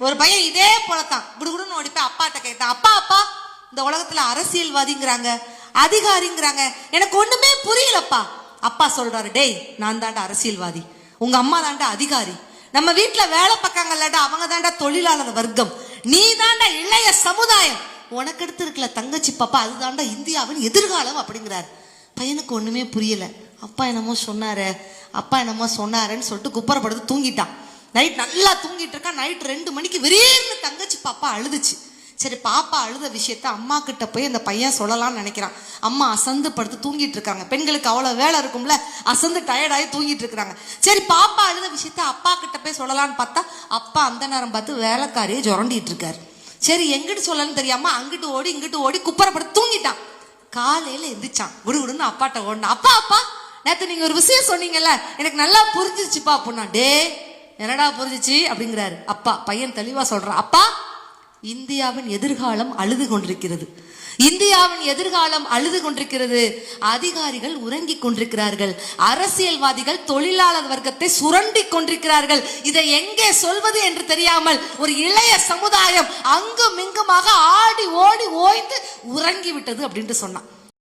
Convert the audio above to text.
ஒரு பையன் இதே போலத்தான் குடுகுடுன்னு ஓடி போய் அப்பாட்ட கேட்டான், அப்பா அப்பா இந்த உலகத்துல அரசியல்வாதிங்கிறாங்க, அதிகாரிங்கிறாங்க, எனக்கு ஒண்ணுமே புரியலப்பா. அப்பா சொல்றாரு, டேய் நான் தாண்டா அரசியல்வாதி, உங்க அம்மா தாண்டா அதிகாரி, நம்ம வீட்டுல வேலை பார்க்காங்கல்லடா அவங்க தாண்டா தொழிலாளர் வர்க்கம், நீ தாண்டா இளைய சமுதாயம், உனக்கு எடுத்து இருக்கல தங்கச்சி பாப்பா அதுதாண்டா இந்தியாவின் எதிர்காலம் அப்படிங்கிறாரு. பையனுக்கு ஒண்ணுமே புரியல. அப்பா என்னமோ சொன்னாருன்னு சொல்லிட்டு குப்பரப்படுத்து தூங்கிட்டான். நைட் நல்லா தூங்கிட்டு இருக்கான். நைட் 2 மணிக்கு விரீர்னு தங்கச்சி பாப்பா அழுதுச்சு. சரி பாப்பா அழுத விஷயத்த அம்மா கிட்ட போய் அந்த பையன் சொல்லலாம்னு நினைக்கிறான். அம்மா அசந்து படுத்து தூங்கிட்டு இருக்காங்க. பெண்களுக்கு அவ்வளவு வேலை இருக்கும்ல, அசந்து டயர்டாகி தூங்கிட்டு இருக்கிறாங்க. சரி பாப்பா அழுத விஷயத்த அப்பா கிட்ட போய் சொல்லலாம்னு பார்த்தா அப்பா அந்த நேரம் பார்த்து வேலைக்காரியை ஜொரண்டிட்டு இருக்காரு. சரி எங்கிட்டு சொல்லன்னு தெரியாம அங்கிட்டு ஓடி இங்கிட்டு ஓடி குப்பரப்படுத்து தூங்கிட்டான். காலையில எந்திரிச்சான், குடுகுடுன்னு அப்பாட்ட ஓடினா, அப்பா அப்பா நேத்து நீங்க ஒரு விஷயம் சொன்னீங்கல்ல எனக்கு நல்லா புரிஞ்சிருச்சுப்பா அப்படின்னா. டே என்னடா புரிஞ்சிச்சு அப்படிங்கிறாரு அப்பா. பையன் தெளிவா சொல்றான், அப்பா இந்தியாவின் எதிர்காலம் அழுது கொண்டிருக்கிறது, இந்தியாவின் எதிர்காலம் அழுது கொண்டிருக்கிறது, அதிகாரிகள் உறங்கிக் கொண்டிருக்கிறார்கள், அரசியல்வாதிகள் தொழிலாளர் வர்க்கத்தை சுரண்டி கொண்டிருக்கிறார்கள், இதை எங்கே சொல்வது என்று தெரியாமல் ஒரு இளைய சமுதாயம் அங்கும் இங்குமாக ஆடி ஓடி ஓய்ந்து உறங்கி விட்டது அப்படின்ட்டு சொன்னான்.